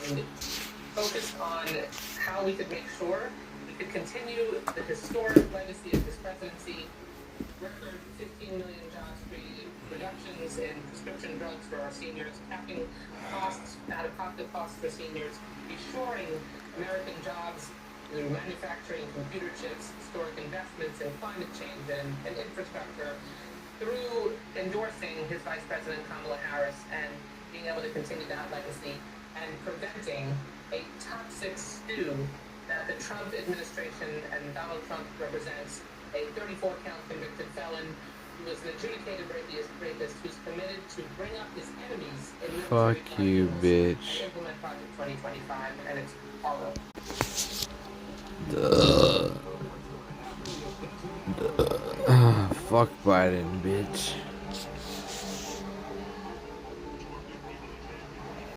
and focused on how we could make sure we could continue the historic legacy of his presidency, record 15 million jobs created, reductions in prescription drugs for our seniors, capping costs, out-of-pocket costs for seniors, reshoring American jobs through manufacturing, computer chips, historic investments in climate change and infrastructure, through endorsing his Vice President Kamala Harris and being able to continue that legacy and preventing a toxic stew that the Trump administration and Donald Trump represents, a 34-count convicted felon who is an adjudicated rapist who's committed to bring up his enemies in military Fuck you, bitch. and implement Project 2025, and it's horrible. Fuck Biden, bitch.